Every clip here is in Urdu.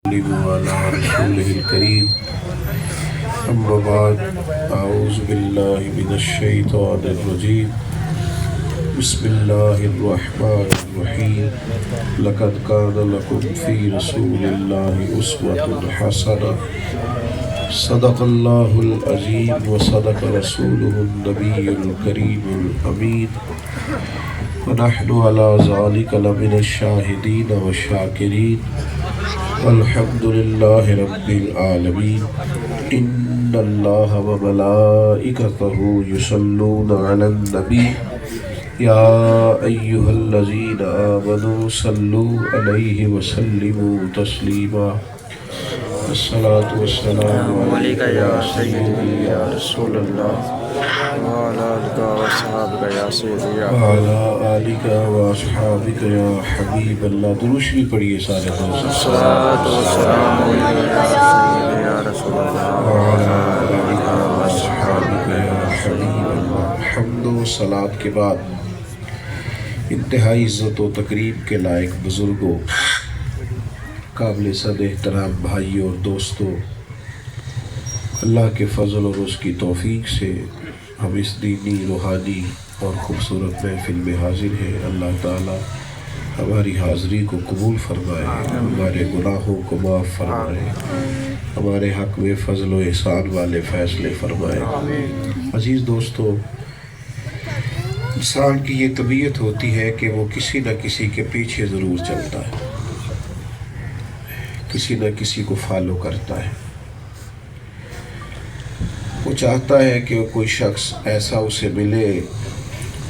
وعلى رسوله الكريم أما بعد أعوذ بالله من الشيطان الرجيم بسم الله الرحمن الرحيم لقد كان لكم في رسول الله أسوة حسنة صدق الله العظيم وصدق رسوله النبي الكريم الأمين ونحن على ذلك لمن الشاهدين والشاكرين والحمد لله رب العالمين إن الله وملائكته يصلون على النبي يا أيها الذين آمنوا صلوا عليه وسلموا تسليما الصلاة والسلام عليك يا سيدي يا رسول الله وعلى آلك وأصحابك يا سيدي يا وعلى آلك وأصحابك يا حبيب الله درود شریف پڑھیے سارے دوست الصلاة والسلام عليك يا سيدي يا رسول الله وعلى آلك وأصحابك يا حبيب الله حمد و صلاة کے بعد انتہائی عزت و تکریم کے لائق بزرگوں، قابل صد احترام بھائیوں اور دوستوں، اللہ کے فضل اور اس کی توفیق سے ہم اس دینی روحانی اور خوبصورت محفل میں حاضر ہیں۔ اللہ تعالی ہماری حاضری کو قبول فرمائے، ہمارے گناہوں کو معاف فرمائے، ہمارے حق میں فضل و احسان والے فیصلے فرمائے۔ عزیز دوستو، انسان کی یہ طبیعت ہوتی ہے کہ وہ کسی نہ کسی کے پیچھے ضرور چلتا ہے، کسی نہ کسی کو فالو کرتا ہے۔ وہ چاہتا ہے کہ کوئی شخص ایسا اسے ملے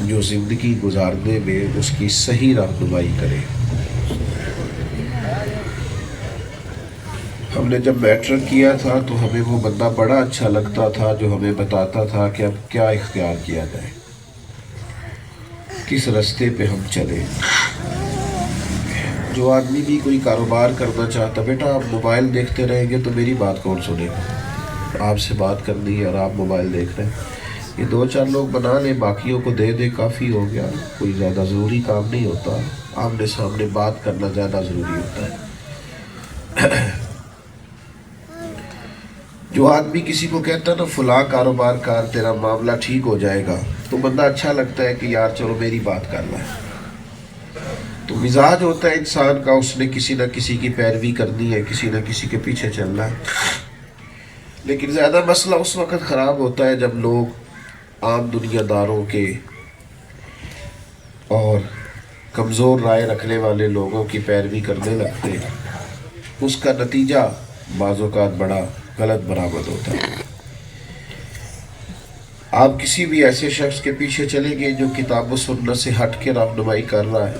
جو زندگی گزارنے میں اس کی صحیح رہنمائی کرے۔ ہم نے جب میٹرک کیا تھا تو ہمیں وہ بندہ بڑا اچھا لگتا تھا جو ہمیں بتاتا تھا کہ اب کیا اختیار کیا جائے، کس رستے پہ ہم چلیں۔ جو آدمی بھی کوئی کاروبار کرنا چاہتا، بیٹا آپ موبائل دیکھتے رہیں گے تو میری بات کون سنے گا، آپ سے بات کرنی ہے اور آپ موبائل دیکھ رہے ہیں، یہ دو چار لوگ بنا لیں، باقیوں کو دے دے، کافی ہو گیا، کوئی زیادہ ضروری کام نہیں ہوتا، آمنے سامنے بات کرنا زیادہ ضروری ہوتا ہے۔ جو آدمی کسی کو کہتا ہے نا فلاں کاروبار کار تیرا معاملہ ٹھیک ہو جائے گا، تو بندہ اچھا لگتا ہے کہ یار چلو میری بات کر رہا ہے۔ تو مزاج ہوتا ہے انسان کا، اس نے کسی نہ کسی کی پیروی کرنی ہے، کسی نہ کسی کے پیچھے چلنا ہے۔ لیکن زیادہ مسئلہ اس وقت خراب ہوتا ہے جب لوگ عام دنیا داروں کے اور کمزور رائے رکھنے والے لوگوں کی پیروی کرنے لگتے ہیں، اس کا نتیجہ بعض اوقات بڑا غلط برآمد ہوتا ہے۔ آپ کسی بھی ایسے شخص کے پیچھے چلیں گے جو کتاب و سنت سے ہٹ کے رہنمائی کر رہا ہے،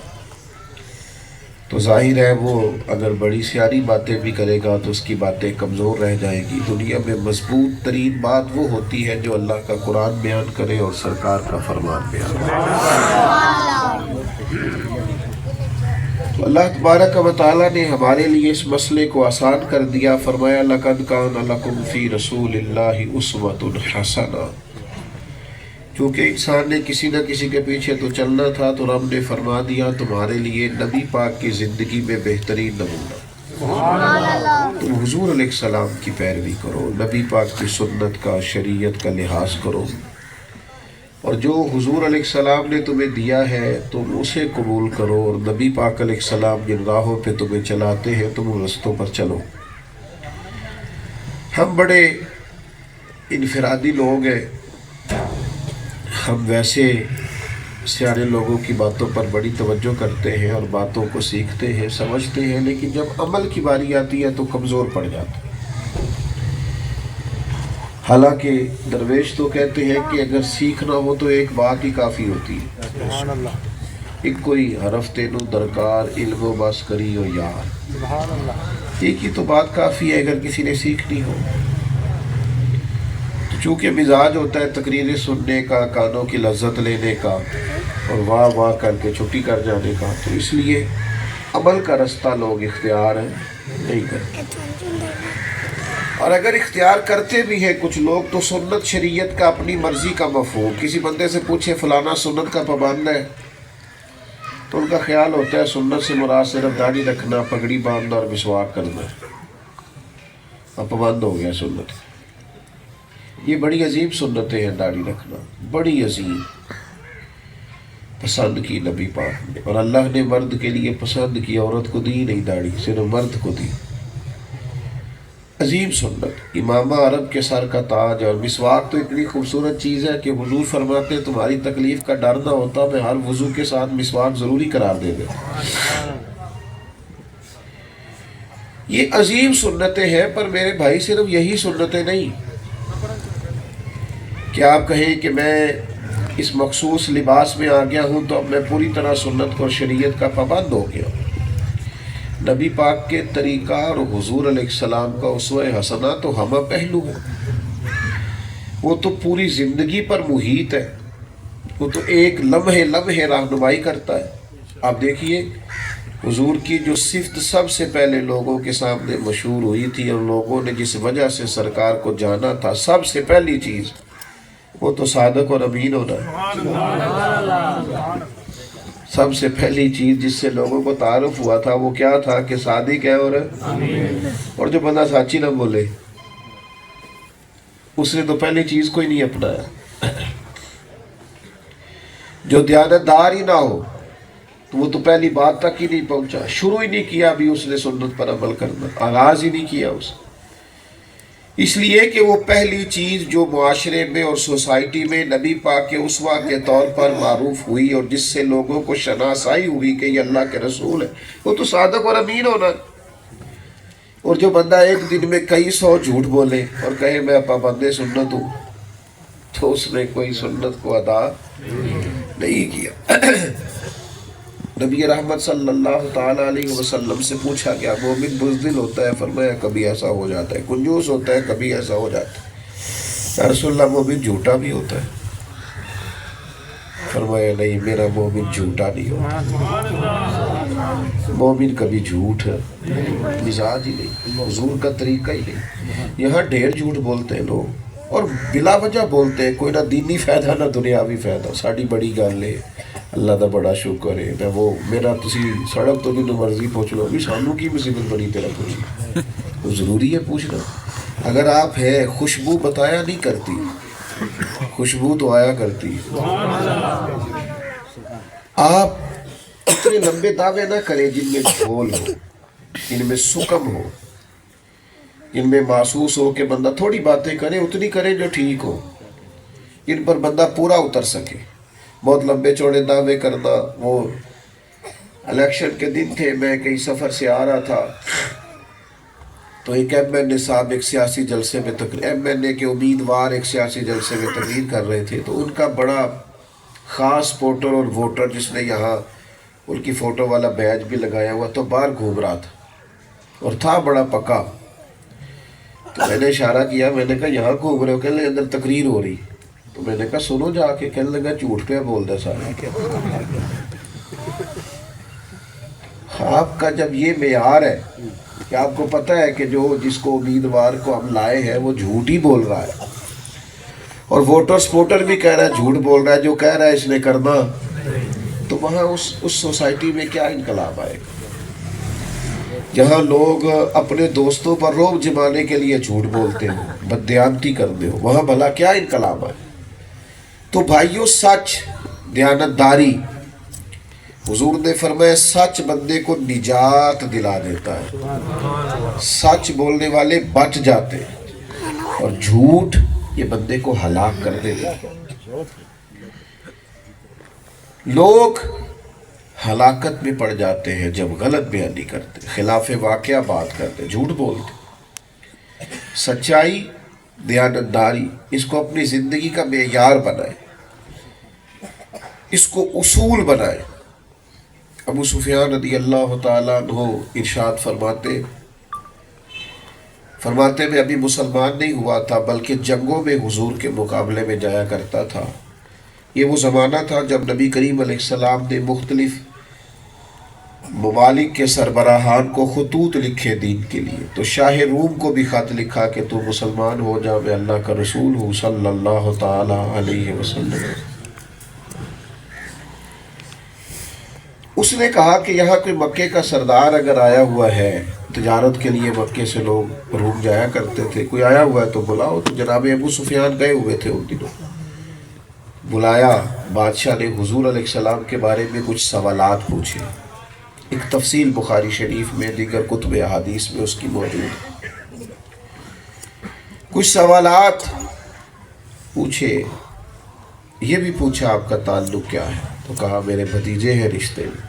تو ظاہر ہے وہ اگر بڑی سیاری باتیں بھی کرے گا تو اس کی باتیں کمزور رہ جائیں گی۔ دنیا میں مضبوط ترین بات وہ ہوتی ہے جو اللہ کا قرآن بیان کرے اور سرکار کا فرمان بیان کرے۔ تو اللہ تبارک و تعالیٰ نے ہمارے لیے اس مسئلے کو آسان کر دیا، فرمایا لَقَدْ كَانَ لَكُمْ فِي رَسُولِ اللَّهِ أُسْوَةٌ حَسَنَةٌ۔ کیونکہ انسان نے کسی نہ کسی کے پیچھے تو چلنا تھا، تو رب نے فرما دیا تمہارے لیے نبی پاک کی زندگی میں بہترین نمونہ، تم حضور علیہ السلام کی پیروی کرو، نبی پاک کی سنت کا، شریعت کا لحاظ کرو، اور جو حضور علیہ السلام نے تمہیں دیا ہے تم اسے قبول کرو، اور نبی پاک علیہ السلام جن راہوں پہ تمہیں چلاتے ہیں تم ان رستوں پر چلو۔ ہم بڑے انفرادی لوگ ہیں، ہم ویسے سیانے لوگوں کی باتوں پر بڑی توجہ کرتے ہیں اور باتوں کو سیکھتے ہیں، سمجھتے ہیں، لیکن جب عمل کی باری آتی ہے تو کمزور پڑ جاتے ہیں۔ حالانکہ درویش تو کہتے ہیں کہ اگر سیکھنا ہو تو ایک بات ہی کافی ہوتی ہے، ایک کوئی حرف تینوں درکار علم و بس کری ہو یار، ایک ہی تو بات کافی ہے اگر کسی نے سیکھنی ہو۔ چونکہ مزاج ہوتا ہے تقریریں سننے کا، کانوں کی لذت لینے کا اور واہ واہ کر کے چھٹی کر جانے کا، تو اس لیے عمل کا رستہ لوگ اختیار نہیں کرتے، اور اگر اختیار کرتے بھی ہیں کچھ لوگ تو سنت شریعت کا اپنی مرضی کا مفہوم۔ کسی بندے سے پوچھے فلانا سنت کا پابند ہے تو ان کا خیال ہوتا ہے سنت سے مراد صرف داڑھی رکھنا، پگڑی باندھنا اور مسواک کرنا ہے۔ اب پابند ہو گیا سنت. یہ بڑی عظیم سنتیں ہیں داڑھی رکھنا، بڑی عظیم پسند کی نبی پاک نے. اور اللہ نے مرد کے لیے پسند کی، عورت کو دی نہیں داڑھی، صرف مرد کو دی. عظیم سنت. امامہ عرب کے سر کا تاج. اور مسواک تو اتنی خوبصورت چیز ہے کہ حضور فرماتے ہیں تمہاری تکلیف کا ڈر نہ ہوتا میں ہر وضو کے ساتھ مسواک ضروری قرار دے دیتا. یہ عظیم سنتیں ہیں. پر میرے بھائی صرف یہی سنتیں نہیں کہ آپ کہیں کہ میں اس مخصوص لباس میں آ گیا ہوں تو اب میں پوری طرح سنت اور شریعت کا پابند ہو گیا. نبی پاک کے طریقہ اور حضور علیہ السلام کا اسوہ حسنہ تو ہمہ پہلو ہے. وہ تو پوری زندگی پر محیط ہے. وہ تو ایک لمحے لمحے رہنمائی کرتا ہے. آپ دیکھیے حضور کی جو صفت سب سے پہلے لوگوں کے سامنے مشہور ہوئی تھی اور لوگوں نے جس وجہ سے سرکار کو جانا تھا، سب سے پہلی چیز وہ تو صادق اور امین ہونا ہے. سب سے پہلی چیز جس سے لوگوں کو تعارف ہوا تھا وہ کیا تھا کہ صادق ہے اور جو بندہ سچی نہ بولے اس نے تو پہلی چیز کوئی نہیں اپنایا. جو دیانتدار ہی نہ ہو تو وہ تو پہلی بات تک ہی نہیں پہنچا، شروع ہی نہیں کیا ابھی اس نے سنت پر عمل کرنا، آغاز ہی نہیں کیا اس. اس لیے کہ وہ پہلی چیز جو معاشرے میں اور سوسائٹی میں نبی پاک کے اسوہ کے طور پر معروف ہوئی اور جس سے لوگوں کو شناسائی ہوئی کہ یہ اللہ کے رسول ہے، وہ تو صادق اور امین ہونا. اور جو بندہ ایک دن میں کئی 100 جھوٹ بولے اور کہے میں پابند سنت ہوں تو اس نے کوئی سنت کو ادا نہیں کیا. نبی رحمت صلی اللہ تعالیٰ علیہ وسلم سے پوچھا گیا مومن بزدل ہوتا ہے؟ فرمایا کبھی ایسا ہو جاتا ہے. کنجوس ہوتا ہے؟ کبھی ایسا ہو جاتا ہے. یا رسول اللہ مومن جھوٹا بھی ہوتا ہے؟ فرمایا نہیں، میرا مومن جھوٹا نہیں ہوتا. مومن کبھی جھوٹ مزاج ہی نہیں، حضور کا طریقہ ہی نہیں. یہاں ڈھیر جھوٹ بولتے ہیں لوگ اور بلا وجہ بولتے ہیں، کوئی نہ دینی فائدہ نہ دنیاوی فائدہ. ساڑی بڑی گل ہے، اللہ دا بڑا شکر ہے. میں وہ میرا تسی سڑک تو جنہوں مرضی پوچھ لو بھی سانوں کی مصیبت بڑی تیرا پوچھی. تو ضروری ہے پوچھنا. اگر آپ ہے خوشبو بتایا نہیں کرتی، خوشبو تو آیا کرتی. آپ اتنے لمبے دعوے نہ کریں جن میں جھول ہو، جن میں سکم ہو، جن میں محسوس ہو کہ بندہ تھوڑی باتیں کرے، اتنی کرے جو ٹھیک ہو، جن پر بندہ پورا اتر سکے. بہت لمبے چوڑے دعوے کرنا. وہ الیکشن کے دن تھے، میں کئی سفر سے آ رہا تھا تو ایک ایم این اے صاحب ایک سیاسی جلسے میں ایم این اے کے امیدوار ایک سیاسی جلسے میں تقریر کر رہے تھے. تو ان کا بڑا خاص سپورٹر اور ووٹر جس نے یہاں ان کی فوٹو والا بیج بھی لگایا ہوا تو باہر گھوم رہا تھا اور تھا بڑا پکا. تو میں نے اشارہ کیا، میں نے کہا یہاں گھوم رہے ہو؟ کہنے اندر تقریر ہو رہی. تو میں نے کہا سنو جا کے. کہنے لگا جھوٹ پہ بول دے سارا. آپ کا جب یہ معیار ہے کہ آپ کو پتہ ہے کہ جو جس کو امیدوار کو ہم لائے ہیں وہ جھوٹ ہی بول رہا ہے اور ووٹر سپورٹر بھی کہہ رہا ہے جھوٹ بول رہا ہے، جو کہہ رہا ہے اس نے کرنا، تو وہاں اس سوسائٹی میں کیا انقلاب آئے گا؟ جہاں لوگ اپنے دوستوں پر رعب جمانے کے لیے جھوٹ بولتے ہو، بددیانتی کرتے ہو، وہاں بھلا کیا انقلاب آئے؟ تو بھائیو سچ، دیانتداری، حضور نے فرمایا سچ بندے کو نجات دلا دیتا ہے. سچ بولنے والے بچ جاتے ہیں اور جھوٹ یہ بندے کو ہلاک کر دیتا ہے. لوگ ہلاکت میں پڑ جاتے ہیں جب غلط بیانی کرتے، خلاف واقعہ بات کرتے، جھوٹ بولتے. سچائی، دیانتداری، اس کو اپنی زندگی کا معیار بنائے، اس کو اصول بنائے. ابو سفیان رضی اللہ تعالیٰ عنہ ارشاد فرماتے میں ابھی مسلمان نہیں ہوا تھا بلکہ جنگوں میں حضور کے مقابلے میں جایا کرتا تھا. یہ وہ زمانہ تھا جب نبی کریم علیہ السلام نے مختلف ممالک کے سربراہان کو خطوط لکھے دین کے لیے. تو شاہ روم کو بھی خط لکھا کہ تو مسلمان ہو جا، میں اللہ کا رسول ہوں صلی اللہ تعالی علیہ وسلم. اس نے کہا کہ یہاں کوئی مکے کا سردار اگر آیا ہوا ہے تجارت کے لیے مکے سے لوگ روم جایا کرتے تھے. کوئی آیا ہوا ہے تو بلاؤ. تو جناب ابو سفیان گئے ہوئے تھے ان دنوں. بلایا, بادشاہ نے حضور علیہ السلام کے بارے میں کچھ سوالات پوچھے. ایک تفصیل بخاری شریف میں, دیگر کتب احادیث میں اس کی موجود ہے. کچھ سوالات پوچھے. یہ بھی پوچھا آپ کا تعلق کیا ہے؟ تو کہا میرے بھتیجے ہیں رشتے میں,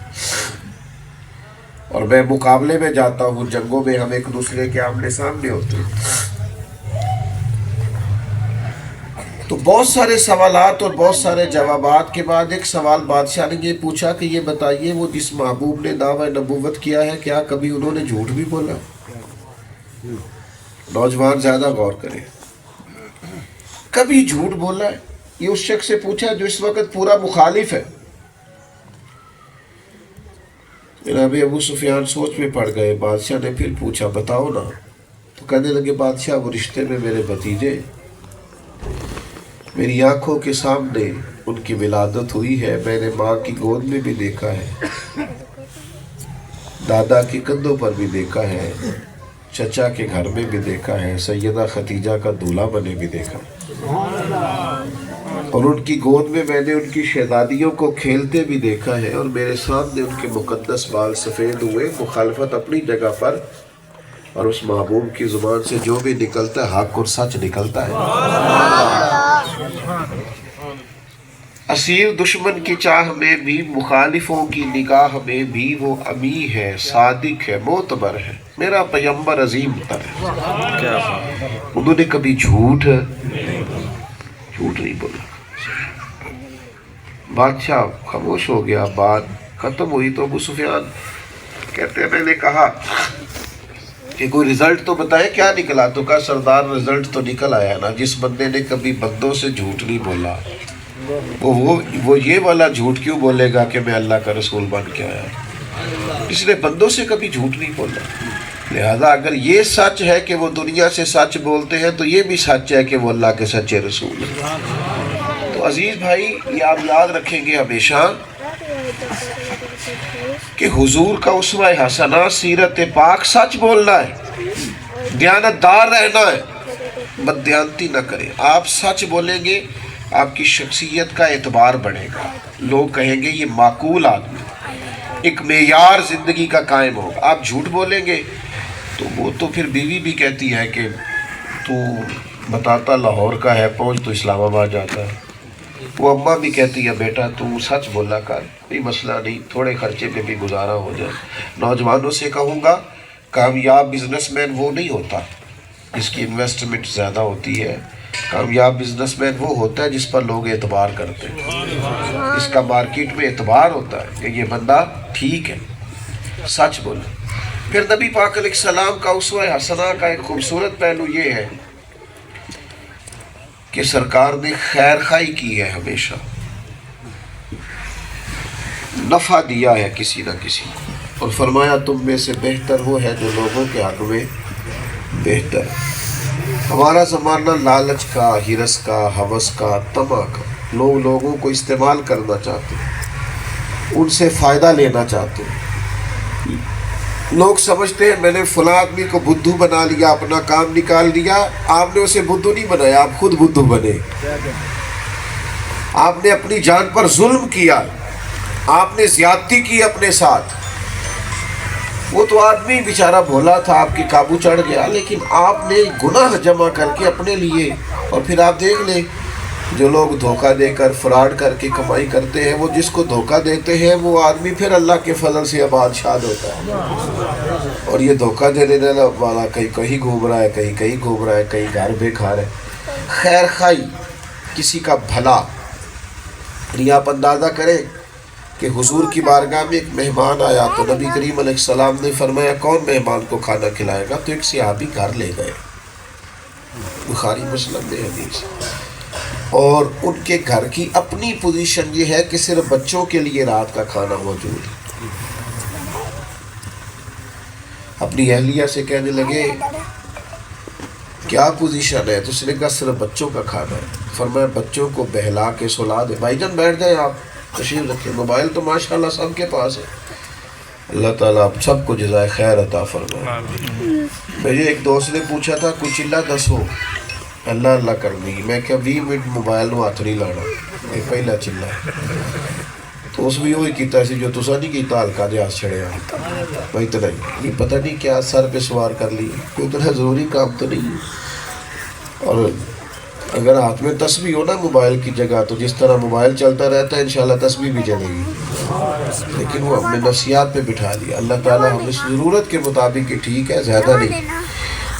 اور میں مقابلے میں جاتا ہوں, جنگوں میں ہم ایک دوسرے کے آمنے سامنے ہوتے ہیں. تو بہت سارے سوالات اور بہت سارے جوابات کے بعد ایک سوال بادشاہ نے یہ پوچھا کہ یہ بتائیے وہ جس محبوب نے دعویٰ نبوت کیا ہے, کیا کبھی انہوں نے جھوٹ بھی بولا؟ نوجوان زیادہ غور کریں. کبھی جھوٹ بولا ہے؟ یہ اس شخص سے پوچھا جو اس وقت پورا مخالف ہے. جناب ابو سفیان سوچ میں پڑ گئے. بادشاہ نے پھر پوچھا بتاؤ نا. تو کہنے لگے بادشاہ وہ رشتے میں میرے بھتیجے, میری آنکھوں کے سامنے ان کی ولادت ہوئی ہے, میں نے ماں کی گود میں بھی دیکھا ہے, دادا کے کندھوں پر بھی دیکھا ہے, چچا کے گھر میں بھی دیکھا ہے, سیدہ خدیجہ کا دولہا بنے بھی دیکھا ہے, اور ان کی گود میں میں نے ان کی شہزادیوں کو کھیلتے بھی دیکھا ہے, اور میرے سامنے ان کے مقدس بال سفید ہوئے. مخالفت اپنی جگہ پر, اور اس محبوب کی زبان سے جو بھی نکلتا ہے حق اور سچ نکلتا ہے. اسیر دشمن کی چاہ میں بھی, مخالفوں کی نگاہ میں بھی وہ امی ہے, صادق ہے, معتبر ہے, میرا پیغمبر عظیم تر ہے. انہوں نے کبھی جھوٹ نہیں بولا. بادشاہ خاموش ہو گیا. بات ختم ہوئی تو ابو سفیان کہتے ہیں میں نے کہا کہ کوئی رزلٹ تو بتائے کیا نکلا. تو کہا سردار رزلٹ تو نکل آیا نا, جس بندے نے کبھی بندوں سے جھوٹ نہیں بولا وہ یہ والا جھوٹ کیوں بولے گا کہ میں اللہ کا رسول بن کے آیا. اس نے بندوں سے کبھی جھوٹ نہیں بولا. لہذا اگر یہ سچ ہے کہ وہ دنیا سے سچ بولتے ہیں تو یہ بھی سچ ہے کہ وہ اللہ کے سچے رسول ہیں. تو عزیز بھائی یہ آپ یاد رکھیں گے ہمیشہ کہ حضور کا اسوہ حسنہ سیرت پاک سچ بولنا ہے, دیانتدار رہنا ہے, بددیانتی نہ کریں. آپ سچ بولیں گے آپ کی شخصیت کا اعتبار بڑھے گا. لوگ کہیں گے یہ معقول آدمی, ایک معیار زندگی کا قائم ہوگا. آپ جھوٹ بولیں گے تو وہ تو پھر بیوی بھی کہتی ہے کہ تو بتاتا لاہور کا ہے, پہنچ تو اسلام آباد جاتا ہے. وہ اماں بھی کہتی ہے بیٹا تو سچ بولا کر, کوئی مسئلہ نہیں, تھوڑے خرچے پہ بھی گزارا ہو جائے. نوجوانوں سے کہوں گا کامیاب بزنس مین وہ نہیں ہوتا جس کی انویسٹمنٹ زیادہ ہوتی ہے. کامیاب بزنس مین وہ ہوتا ہے جس پر لوگ اعتبار کرتے ہیں, اس کا مارکیٹ میں اعتبار ہوتا ہے کہ یہ بندہ ٹھیک ہے, سچ بولا. پھر نبی پاک علیہ السلام کا اسوہ حسنہ کا ایک خوبصورت پہلو یہ ہے کہ سرکار نے خیر خواہی کی ہے, ہمیشہ نفع دیا ہے کسی نہ کسی کو, اور فرمایا تم میں سے بہتر وہ ہے جو لوگوں کے حق میں بہتر. ہمارا زمانہ لالچ کا, ہرس کا, ہوس کا, طمع کا. لوگ لوگوں کو استعمال کرنا چاہتے ہیں, ان سے فائدہ لینا چاہتے ہیں. لوگ سمجھتے ہیں میں نے فلاں آدمی کو بدھو بنا لیا, اپنا کام نکال دیا. آپ نے اسے بدھو نہیں بنایا, آپ خود بدھو بنے. آپ نے اپنی جان پر ظلم کیا, آپ نے زیادتی کی اپنے ساتھ. وہ تو آدمی بیچارہ بھولا تھا, آپ کی قابو چڑھ گیا, لیکن آپ نے گناہ جمع کر کے اپنے لیے. اور پھر آپ دیکھ لیں جو لوگ دھوکہ دے کر فراڈ کر کے کمائی کرتے ہیں, وہ جس کو دھوکہ دیتے ہیں وہ آدمی پھر اللہ کے فضل سے آباد شاد ہوتا ہے. اور یہ دھوکہ دینے والا کہیں گھوم رہا ہے, کہیں گھوم رہا ہے, کہیں گھر بے گھر ہے. خیر خواہی, کسی کا بھلا. یہ آپ اندازہ کریں کہ حضور کی بارگاہ میں ایک مہمان آیا تو نبی کریم علیہ السلام نے فرمایا کون مہمان کو کھانا کھلائے گا؟ تو ایک صحابی گھر لے گئے, بخاری مسلم میں حدیث. اور ان کے گھر کی اپنی پوزیشن یہ ہے کہ صرف بچوں کے لیے رات کا کھانا موجود ہے. اپنی اہلیہ سے کہنے لگے کیا پوزیشن ہے؟ تو اس نے کہا صرف بچوں کا کھانا ہے. فرمایا بچوں کو بہلا کے سلا دے. بھائی جان بیٹھ جائیں, آپ تشریف رکھیں. موبائل تو ماشاءاللہ سب کے پاس ہے, اللہ تعالیٰ آپ سب کو جزائے خیر عطا فرمائے. مجھے ایک دوست نے پوچھا تھا کوئی چلا دسو اللہ اللہ کرنی. میں کیا 20 منٹ موبائل نو ہاتھ نہیں لانا, یہ پہلا چلا ہے. تو اس بھی وہی کیتا سی جو تسا نہیں کیتا, ہلکا جہا ہاتھ چھڑیا بھائی. اتنا ہی یہ پتہ نہیں کیا سر پہ سوار کر لی, کوئی اتنا ضروری کام تو نہیں. اور اگر ہاتھ میں تسبیح ہو نا موبائل کی جگہ, تو جس طرح موبائل چلتا رہتا ہے انشاءاللہ تسبیح بھی چلے گی. لیکن وہ اپنے نفسیات پہ بٹھا لیا. اللہ تعالیٰ ہم اس ضرورت کے مطابق ٹھیک ہے, زیادہ نہیں,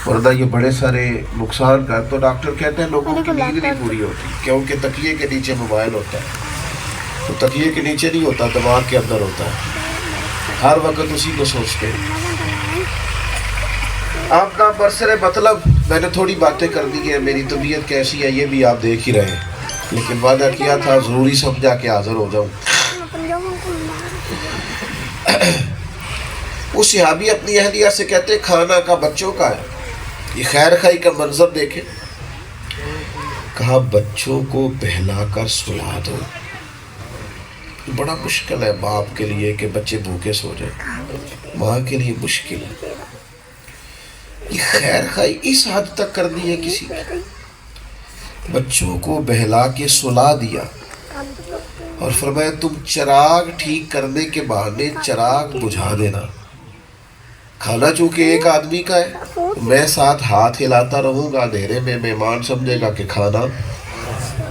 ورنہ یہ بڑے سارے نقصان کر. تو ڈاکٹر کہتے ہیں لوگوں کی نیند نہیں پوری ہوتی کیونکہ تکیے کے نیچے موبائل ہوتا ہے. تو تکیے کے نیچے نہیں ہوتا, دماغ کے اندر ہوتا ہے, ہر وقت اسی کو سوچتے ہیں. آپ کا برسر مطلب میں نے تھوڑی باتیں کر دی ہیں, میری طبیعت کیسی ہے یہ بھی آپ دیکھ ہی رہے ہیں, لیکن وعدہ کیا تھا ضروری سمجھا کہ حاضر ہو جاؤں. وہ صحابی اپنی اہلیہ سے کہتے کھانا کا بچوں کا ہے. یہ خیر خائی کا منظر دیکھیں. کہا بچوں کو بہلا کر سلا دو. بڑا مشکل ہے باپ کے لیے کہ بچے بھوکے سو جائیں, ماں کے لیے مشکل ہے. یہ خیر خائی اس حد تک کرنی ہے کسی کی. بچوں کو بہلا کے سلا دیا اور فرمایا تم چراغ ٹھیک کرنے کے بہانے چراغ بجھا دینا. کھانا چونکہ ایک آدمی کا ہے, میں ساتھ ہاتھ ہلاتا رہوں گا, اندھیرے میں مہمان سمجھے گا کہ کھانا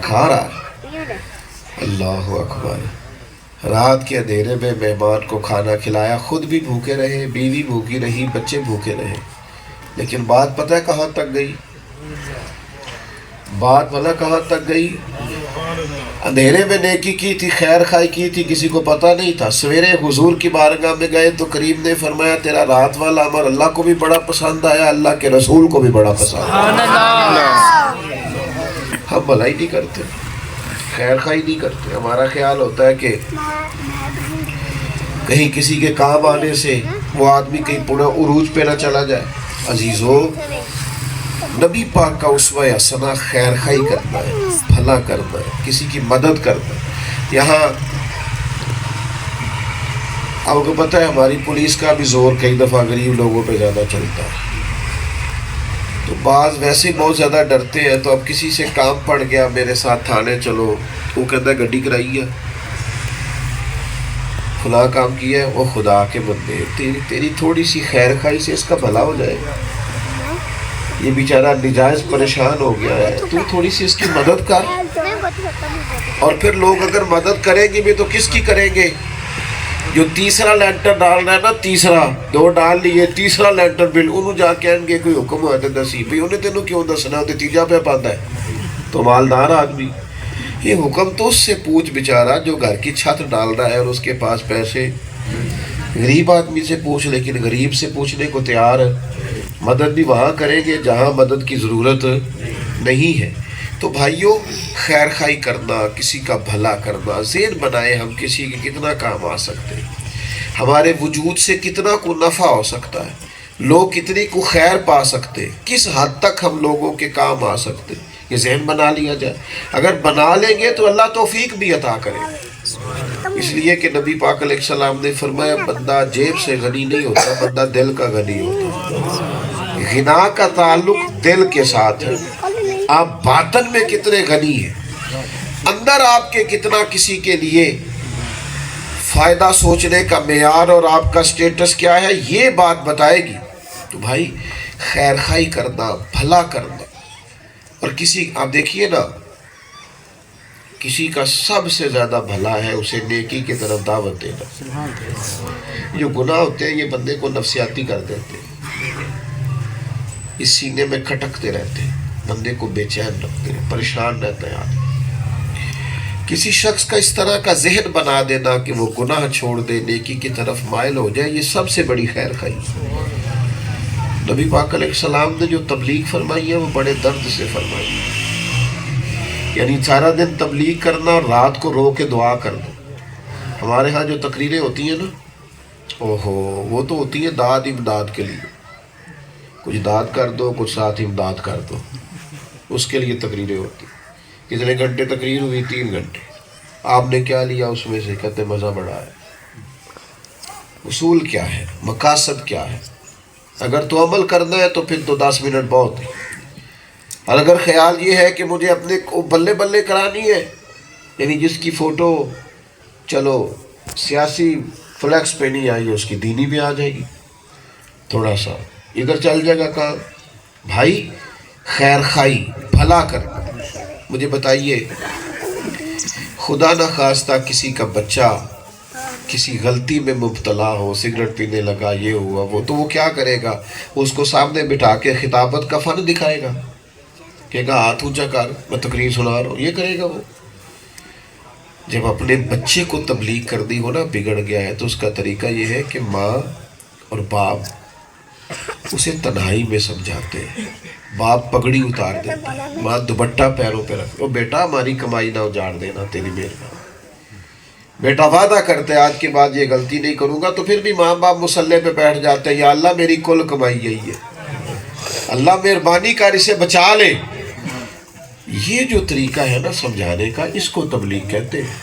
کھا رہا ہے. اللہ اکبر. رات کے اندھیرے میں مہمان کو کھانا کھلایا, خود بھی بھوکے رہے, بیوی بھوکی رہی, بچے بھوکے رہے. لیکن بات پتہ ہے کہاں تک گئی؟ بات بھلا کہاں تک گئی؟ اندھیرے میں نیکی کی تھی, خیر خائی کی تھی, کسی کو پتہ نہیں تھا. سویرے حضور کی بارگاہ میں گئے تو کریم نے فرمایا تیرا رات والا عمل اللہ کو بھی بڑا پسند آیا, اللہ کے رسول کو بھی بڑا پسند آیا. ہم بھلائی نہیں کرتے, خیر خائی نہیں کرتے. ہمارا خیال ہوتا ہے کہ کہیں کسی کے کام آنے سے وہ آدمی کہیں پورا عروج پہ نہ چلا جائے. عزیزو, نبی پاک کا اسوہ حسنہ خیر خائی کرنا ہے, بھلا کرنا ہے, کسی کی مدد کرنا ہے. یہاں آپ کو پتہ ہے ہماری پولیس کا بھی زور کئی دفعہ غریب لوگوں پہ زیادہ چلتا ہے. تو بعض ویسے بہت زیادہ ڈرتے ہیں, تو اب کسی سے کام پڑ گیا میرے ساتھ تھانے چلو, وہ کہتا ہے گڈی کرائی ہے, فلاں کام کیا ہے. وہ خدا کے بندے, تیری تھوڑی سی خیر خائی سے اس کا بھلا ہو جائے گا. یہ بیچارہ نجائز پریشان ہو گیا ہے, تو تھوڑی سی اس کی مدد کر. اور پھر لوگ اگر مدد کریں گے بھی تو کس کی کریں گے؟ جو تیسرا لینٹر ڈال رہا ہے نا, تیسرا 2 ڈال لیے, تیسرا لینٹر بل, انہوں جا کہیں گے کوئی حکم ہوا تو دسی بھی, انہیں تینوں کیوں دسنا, وہ تیجا پہ پاتا ہے تو مالدار آدمی. یہ حکم تو اس سے پوچھ بیچارہ جو گھر کی چھت ڈال رہا ہے اور اس کے پاس پیسے. غریب آدمی سے پوچھ, لیکن غریب سے پوچھنے کو تیار ہے. مدد بھی وہاں کریں گے جہاں مدد کی ضرورت نہیں ہے. تو بھائیوں, خیر خائی کرنا, کسی کا بھلا کرنا, ذہن بنائے ہم کسی کے کتنا کام آ سکتے ہیں, ہمارے وجود سے کتنا کو نفع ہو سکتا ہے, لوگ کتنی کو خیر پا سکتے, کس حد تک ہم لوگوں کے کام آ سکتے. یہ ذہن بنا لیا جائے. اگر بنا لیں گے تو اللہ توفیق بھی عطا کرے. اس لیے کہ نبی پاک علیہ السلام نے فرمایا بندہ جیب سے غنی نہیں ہوتا, بندہ دل کا غنی ہوتا. غنا کا تعلق دل کے ساتھ ہے. آپ باطن میں کتنے غنی ہیں, اندر آپ کے کتنا کسی کے لیے فائدہ سوچنے کا معیار اور آپ کا سٹیٹس کیا ہے, یہ بات بتائے گی. تو بھائی خیر خائی کرنا, بھلا کرنا. اور کسی, آپ دیکھیے نا, کسی کا سب سے زیادہ بھلا ہے اسے نیکی کی طرف دعوت دینا. جو گناہ ہوتے ہیں یہ بندے کو نفسیاتی کر دیتے ہیں, اس سینے میں کھٹکتے رہتے ہیں, بندے کو بے چین رکھتے ہیں, پریشان رہتا ہے آدمی. کسی شخص کا اس طرح کا ذہن بنا دینا کہ وہ گناہ چھوڑ دے, نیکی کی طرف مائل ہو جائے, یہ سب سے بڑی خیر خائی. نبی پاک علیہ السلام نے جو تبلیغ فرمائی ہے وہ بڑے درد سے فرمائی ہے. یعنی سارا دن تبلیغ کرنا اور رات کو رو کے دعا کرنا. ہمارے ہاں جو تقریریں ہوتی ہیں نا, اوہو, وہ تو ہوتی ہیں داد امداد کے لیے, کچھ داد کر دو, کچھ ساتھ امداد کر دو, اس کے لیے تقریریں ہوتی. کتنے گھنٹے تقریر ہوئی؟ 3 گھنٹے. آپ نے کیا لیا اس میں سے؟ کہتے مزہ بڑا ہے. اصول کیا ہے، مقاصد کیا ہے. اگر تو عمل کرنا ہے تو پھر تو 10 منٹ بہت ہے. اور اگر خیال یہ ہے کہ مجھے اپنے کو بلے بلے کرانی ہے، یعنی جس کی فوٹو چلو سیاسی فلیکس پہ نہیں آئی، اس کی دینی بھی آ جائے گی، تھوڑا سا ادھر چل جائے گا کام. بھائی خیر خائی، بھلا کرنا. مجھے بتائیے، خدا نہ خواستہ کسی کا بچہ کسی غلطی میں مبتلا ہو، سگریٹ پینے لگا، یہ ہوا وہ، تو وہ کیا کرے گا؟ اس کو سامنے بٹھا کے خطابت کا فن دکھائے گا، کہے گا ہاتھ اونچا کر میں تقریر سنا رہا ہوں، یہ کرے گا وہ. جب اپنے بچے کو تبلیغ کر دی ہو نا بگڑ گیا ہے، تو اس کا طریقہ یہ ہے کہ ماں اور باپ اسے تنہائی میں سمجھاتے ہیں. باپ پگڑی اتار دیتا ہے، ماں دوپٹہ پیروں پہ رکھ، او بیٹا ہماری کمائی نہ اجاڑ دینا، تیری مہربانی. بیٹا وعدہ کرتے آج کے بعد یہ غلطی نہیں کروں گا، تو پھر بھی ماں باپ مصلے پہ بیٹھ جاتے ہیں، یا اللہ میری کل کمائی یہی ہے، اللہ مہربانی کر اسے بچا لے. یہ جو طریقہ ہے نا سمجھانے کا، اس کو تبلیغ کہتے ہیں.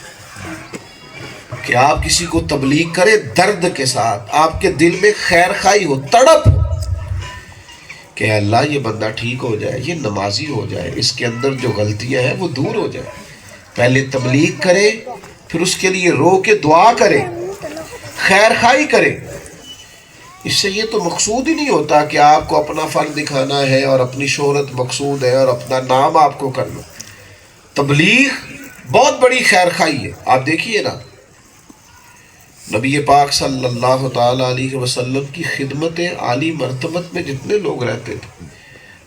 کہ آپ کسی کو تبلیغ کریں درد کے ساتھ، آپ کے دل میں خیر خائی ہو، تڑپ ہو کہ اللہ یہ بندہ ٹھیک ہو جائے، یہ نمازی ہو جائے، اس کے اندر جو غلطیاں ہیں وہ دور ہو جائے. پہلے تبلیغ کرے، پھر اس کے لیے رو کے دعا کرے، خیر خائی کرے. اس سے یہ تو مقصود ہی نہیں ہوتا کہ آپ کو اپنا فن دکھانا ہے اور اپنی شہرت مقصود ہے اور اپنا نام آپ کو کرنا. تبلیغ بہت بڑی خیر خائی ہے. آپ دیکھیے نا، نبی پاک صلی اللہ تعالی علیہ وسلم کی خدمت عالی مرتبت میں جتنے لوگ رہتے تھے،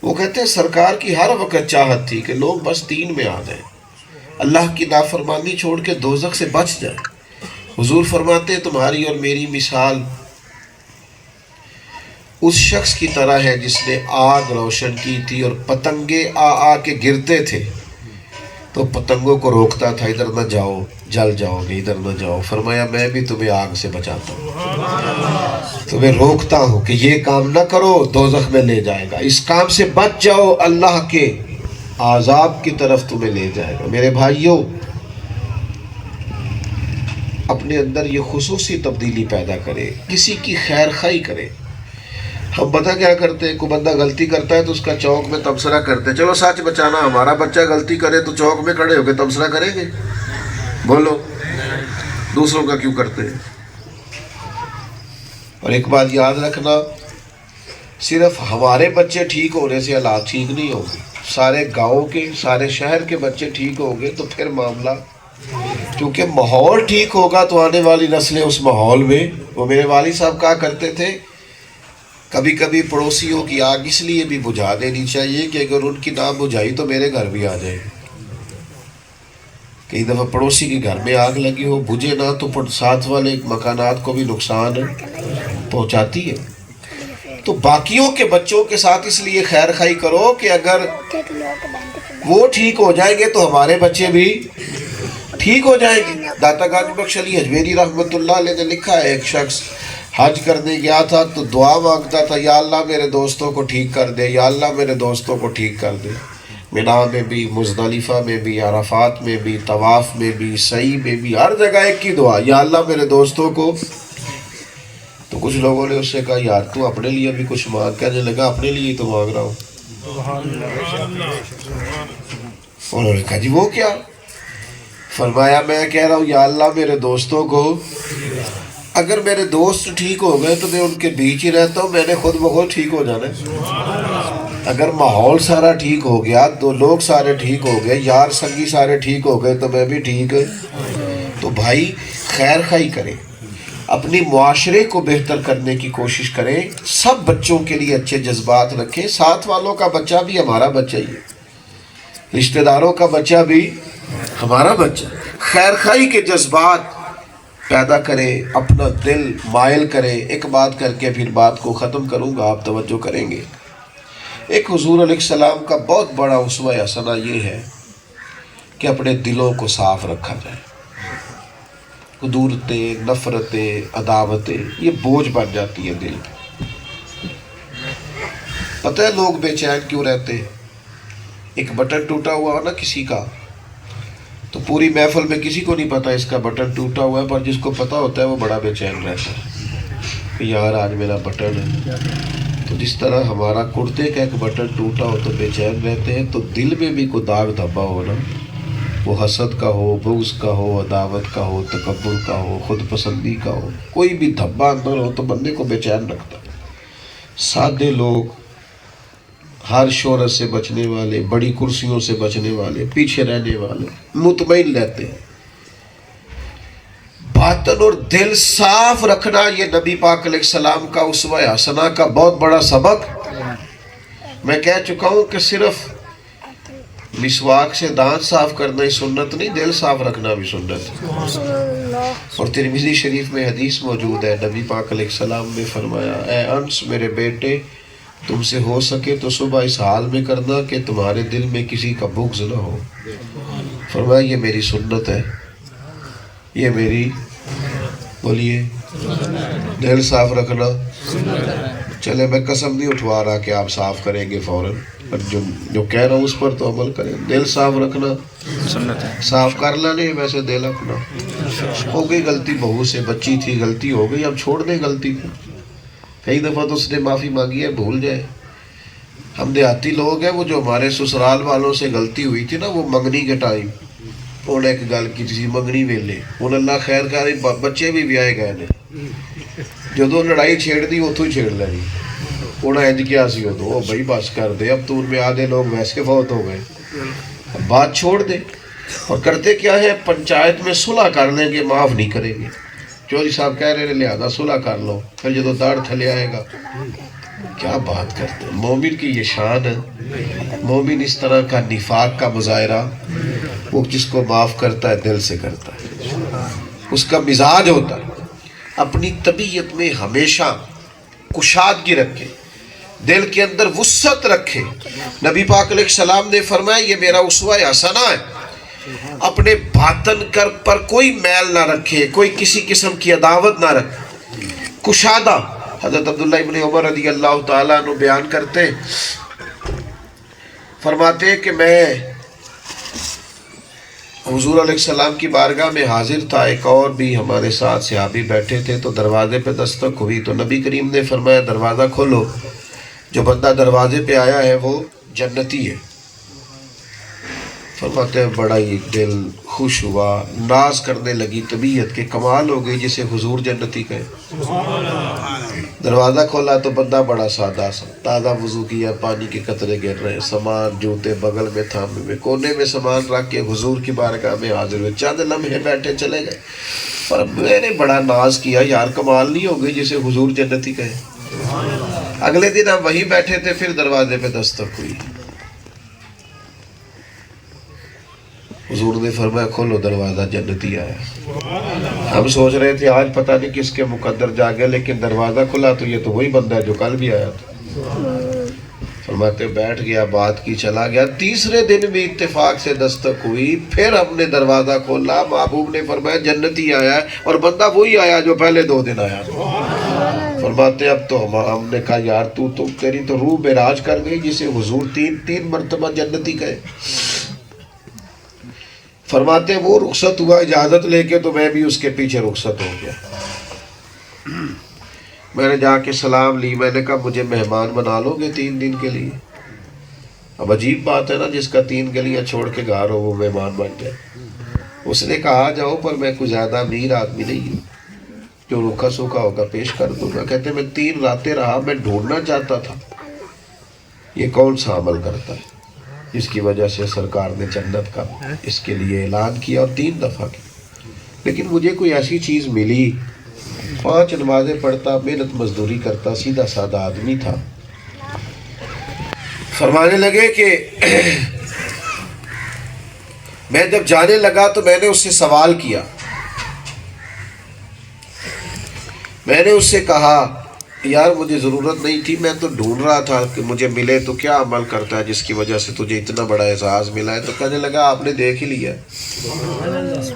وہ کہتے ہیں سرکار کی ہر وقت چاہت تھی کہ لوگ بس دین میں آ جائیں، اللہ کی نافرمانی چھوڑ کے دوزخ سے بچ جائیں. حضور فرماتے ہیں تمہاری اور میری مثال اس شخص کی طرح ہے جس نے آگ روشن کی تھی اور پتنگے آ کے گرتے تھے، تو پتنگوں کو روکتا تھا ادھر نہ جاؤ جل جاؤ گے، ادھر نہ جاؤ. فرمایا میں بھی تمہیں آگ سے بچاتا ہوں، تمہیں روکتا ہوں کہ یہ کام نہ کرو دوزخ میں لے جائے گا، اس کام سے بچ جاؤ اللہ کے عذاب کی طرف تمہیں لے جائے گا. میرے بھائیوں، اپنے اندر یہ خصوصی تبدیلی پیدا کرے، کسی کی خیر خائی کرے. ہم پتہ کیا کرتے ہیں، کوئی بندہ غلطی کرتا ہے تو اس کا چوک میں تبصرہ کرتے ہیں، چلو سچ بچانا، ہمارا بچہ غلطی کرے تو چوک میں کھڑے ہو کے تبصرہ کریں گے؟ بولو، دوسروں کا کیوں کرتے ہیں؟ اور ایک بات یاد رکھنا، صرف ہمارے بچے ٹھیک ہونے سے حالات ٹھیک نہیں ہوں گے، سارے گاؤں کے، سارے شہر کے بچے ٹھیک ہوں گے تو پھر معاملہ، کیونکہ ماحول ٹھیک ہوگا تو آنے والی نسلیں اس ماحول میں. وہ میرے والد صاحب کہا کرتے تھے کبھی کبھی پڑوسیوں کی آگ اس لیے بھی بجھا دینی چاہیے کہ اگر ان کی نہ بجھائی تو میرے گھر بھی آ جائے. کئی دفعہ پڑوسی کے گھر میں آگ لگی ہو، بجھے نہ تو ساتھ والے مکانات کو بھی نقصان پہنچاتی ہے. تو باقیوں کے بچوں کے ساتھ اس لیے خیر خائی کرو کہ اگر وہ ٹھیک ہو جائیں گے تو ہمارے بچے بھی ٹھیک ہو جائیں گے. داتا گانج بخش علی اجمیری رحمۃ اللہ علیہ نے لکھا ہے، ایک شخص حج کرنے گیا تھا تو دعا مانگتا تھا، یا اللہ میرے دوستوں کو ٹھیک کر دے، یا اللہ میرے دوستوں کو ٹھیک کر دے. مینا میں بھی، مزدلفہ میں بھی، عرفات میں بھی، طواف میں بھی، سعی میں بھی، ہر جگہ ایک کی دعا، یا اللہ میرے دوستوں کو. تو کچھ لوگوں نے اس سے کہا یار تو اپنے لیے بھی کچھ مانگ. کہنے لگا اپنے لیے تو مانگ رہا ہوں. انہوں نے کہا جی وہ کیا؟ فرمایا میں کہہ رہا ہوں یا اللہ میرے دوستوں کو، اگر میرے دوست ٹھیک ہو گئے تو میں ان کے بیچ ہی رہتا ہوں، میں نے خود بخود ٹھیک ہو جانا ہے. اگر ماحول سارا ٹھیک ہو گیا، دو لوگ سارے ٹھیک ہو گئے، یار سنگی سارے ٹھیک ہو گئے تو میں بھی ٹھیک. تو بھائی خیر خائی کریں، اپنی معاشرے کو بہتر کرنے کی کوشش کریں، سب بچوں کے لیے اچھے جذبات رکھیں. ساتھ والوں کا بچہ بھی ہمارا بچہ ہی ہے، رشتہ داروں کا بچہ بھی ہمارا بچہ. خیر خائی کے جذبات پیدا کریں، اپنا دل مائل کریں. ایک بات کر کے پھر بات کو ختم کروں گا، آپ توجہ کریں گے. ایک حضور علیہ السلام کا بہت بڑا اسوہ حسنہ یہ ہے کہ اپنے دلوں کو صاف رکھا جائے. قدورتیں، نفرتیں، عداوتیں یہ بوجھ بن جاتی ہے دل پہ. پتہ ہے لوگ بے چین کیوں رہتے ہیں؟ ایک بٹن ٹوٹا ہوا ہو نا کسی کا، تو پوری محفل میں کسی کو نہیں پتا اس کا بٹن ٹوٹا ہوا ہے، پر جس کو پتا ہوتا ہے وہ بڑا بے چین رہتا ہے. کہ یار آج میرا بٹن ہے. تو جس طرح ہمارا کرتے کا ایک بٹن ٹوٹا ہو تو بے چین رہتے ہیں، تو دل میں بھی کوئی داغ دھبا ہو نا، وہ حسد کا ہو، بغض کا ہو، عداوت کا ہو، تکبر کا ہو، خود پسندی کا ہو، کوئی بھی دھبا اندر ہو تو بندے کو بے چین رکھتا ہے. سادے لوگ، ہر شہرت سے بچنے والے، بڑی کرسیوں سے بچنے والے، پیچھے رہنے والے، مطمئن رہتے ہیں. باطن اور دل صاف رکھنا یہ نبی پاک علیہ السلام کا اسوہ حسنہ کا بہت بڑا سبق. میں کہہ چکا ہوں کہ صرف مسواک سے دانت صاف کرنا ہی سنت نہیں، دل صاف رکھنا بھی سنت ہے. اور ترمذی شریف میں حدیث موجود ہے، نبی پاک علیہ السلام نے فرمایا، اے انس میرے بیٹے، تم سے ہو سکے تو صبح اس حال میں کرنا کہ تمہارے دل میں کسی کا بغض نہ ہو. فرمایا یہ میری سنت ہے، یہ میری، بولیے، دل صاف رکھنا. چلے میں قسم نہیں اٹھوا رہا کہ آپ صاف کریں گے فوراً، پر جو کہہ رہا ہوں اس پر تو عمل کریں. دل صاف رکھنا سنت ہے. صاف کرنا نہیں، ویسے دل اپنا. ہو گئی غلطی، بہو سے بچی تھی، غلطی ہو گئی، اب چھوڑ دیں غلطی کو. کئی دفعہ تو اس نے معافی مانگی ہے، بھول جائے. ہم دیہاتی لوگ ہیں، وہ جو ہمارے سسرال والوں سے غلطی ہوئی تھی نا، وہ منگنی کے ٹائم انہیں ایک گل کی تھی منگنی ویلے، ان اللہ خیر کرے بچے بھی بیاہے گئے نے. جدو لڑائی چھیڑ دی اتوں ہی چھیڑ لینی. انہیں انج کیا سی ادو، او بھائی بس کر دے، اب تو ان میں آدھے لوگ ویسے فوت ہو گئے، اب بات چھوڑ دے. اور کرتے کیا ہے، پنچایت میں صلح کر لیں گے، معاف نہیں کریں گے. چوری صاحب کہہ رہے ہیں لہذا صلح کر لو، پھر جدو داڑھ تھلے آئے گا. کیا بات کرتے ہیں. مومن کی یہ شان ہے. مومن اس طرح کا نفاق کا مظاہرہ، وہ جس کو معاف کرتا ہے دل سے کرتا ہے، اس کا مزاج ہوتا ہے. اپنی طبیعت میں ہمیشہ کشادگی رکھے، دل کے اندر وسعت رکھے. نبی پاک علیہ السلام نے فرمایا یہ میرا اسوہ حسنہ ہے. اپنے باطن پر کوئی میل نہ رکھے، کوئی کسی قسم کی عداوت نہ رکھے، کشادہ. حضرت عبداللہ ابن عمر رضی اللہ تعالیٰ عنہ بیان کرتے، فرماتے کہ میں حضور علیہ السلام کی بارگاہ میں حاضر تھا، ایک اور بھی ہمارے ساتھ صحابی بیٹھے تھے، تو دروازے پہ دستک ہوئی تو نبی کریم نے فرمایا دروازہ کھولو، جو بندہ دروازے پہ آیا ہے وہ جنتی ہے. فرماتے ہیں بڑا ہی دل خوش ہوا، ناز کرنے لگی طبیعت کہ کمال ہو گئی جسے حضور جنتی کہے. دروازہ کھولا تو بندہ بڑا سادہ سا، تازہ وضو کیا، پانی کے قطرے گر رہے، سامان جوتے بغل میں تھامے میں، کونے میں سامان رکھ کے حضور کی بارگاہ میں حاضر ہوئے. چند لمحے بیٹھے چلے گئے، پر میں نے بڑا ناز کیا، یار کمال نہیں ہو گئی جسے حضور جنتی کہے. اگلے دن ہم وہیں بیٹھے تھے، پھر دروازے پہ دستک ہوئی. حضور نے فرمایا کھولو دروازہ، جنتی آیا. ہم سوچ رہے تھے آج پتہ نہیں کس کے مقدر جاگے، لیکن دروازہ کھلا تو یہ تو وہی بندہ ہے جو کل بھی آیا تھا. فرماتے بیٹھ گیا، بات کی، چلا گیا. تیسرے دن بھی اتفاق سے دستک ہوئی، پھر ہم نے دروازہ کھولا، محبوب نے فرمایا جنتی آیا ہے، اور بندہ وہی آیا جو پہلے 2 دن آیا تھا. فرماتے اب تو ہم نے کہا یار تو تیری تو روح معراج کر گئی جسے حضور تین مرتبہ جنتی کہے. فرماتے وہ رخصت ہوا اجازت لے کے، تو میں بھی اس کے پیچھے رخصت ہو گیا. میں نے جا کے سلام لی، میں نے کہا مجھے مہمان بنا لو گے 3 دن کے لیے. اب عجیب بات ہے نا، جس کا 3 گلیاں چھوڑ کے گھر ہو وہ مہمان بن جائے. اس نے کہا آ جاؤ، پر میں کچھ زیادہ امیر آدمی نہیں ہوں، جو روکھا سوکھا ہوگا پیش کر دوں گا. کہتے میں 3 راتیں رہا، میں ڈھونڈنا چاہتا تھا یہ کون سا عمل کرتا ہے جس کی وجہ سے سرکار نے جنت کا اس کے لیے اعلان کیا، اور 3 دفعہ کی. لیکن مجھے کوئی ایسی چیز ملی، 5 نمازیں پڑھتا، محنت مزدوری کرتا، سیدھا سادہ آدمی تھا. فرمانے لگے کہ میں جب جانے لگا تو میں نے اس سے سوال کیا. میں نے اس سے کہا یار مجھے ضرورت نہیں تھی، میں تو ڈھونڈ رہا تھا کہ مجھے ملے تو کیا عمل کرتا ہے جس کی وجہ سے تجھے اتنا بڑا اعزاز ملا ہے. تو کہنے لگا آپ نے دیکھ ہی لیا،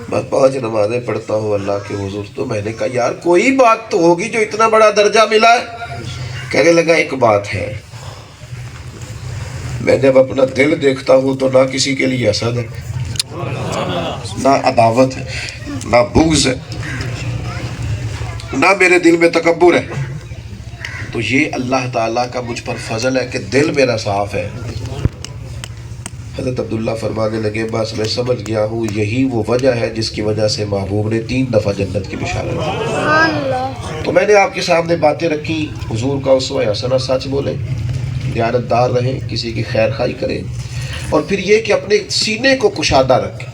میں 5 نمازیں پڑھتا ہوں اللہ کے حضور. تو میں نے کہا یار کوئی بات تو ہوگی جو اتنا بڑا درجہ ملا ہے. کہنے لگا ایک بات ہے، میں جب اپنا دل دیکھتا ہوں تو نہ کسی کے لیے حسد ہے، نہ عداوت ہے، نہ بغض ہے، نہ میرے دل میں تکبر ہے. تو یہ اللہ تعالیٰ کا مجھ پر فضل ہے کہ دل میرا صاف ہے۔ حضرت عبداللہ فرمانے لگے بس میں سمجھ گیا ہوں یہی وہ وجہ ہے جس کی وجہ سے محبوب نے 3 دفعہ جنت کی بشارت دی۔ تو میں نے آپ کے سامنے باتیں رکھی، حضور کا اسوہ حسنہ سچ بولیں، دیانتدار رہیں، کسی کی خیر خواہی کریں، اور پھر یہ کہ اپنے سینے کو کشادہ رکھیں،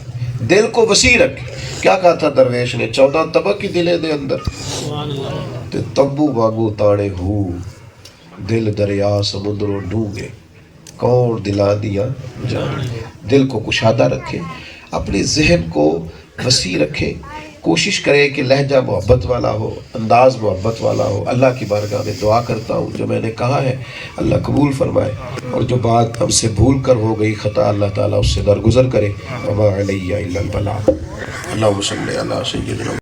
دل کو وسیع رکھیں۔ کیا کہا تھا درویش نے؟ 14 طبق کی دلے دے اندر تے تمبو وانگو تاڑے ہو، دل دریا سمندروں ڈونگے، کون دلا دیا جان۔ دل کو کشادہ رکھیں، اپنے ذہن کو وسیع رکھیں، کوشش کریں کہ لہجہ محبت والا ہو، انداز محبت والا ہو۔ اللہ کی بارگاہ میں دعا کرتا ہوں جو میں نے کہا ہے اللہ قبول فرمائے، اور جو بات ہم سے بھول کر ہو گئی خطا اللہ تعالیٰ اس سے درگزر کرے۔ وما علیہ الا البلاغ۔ اللہم صلی علی سیدنا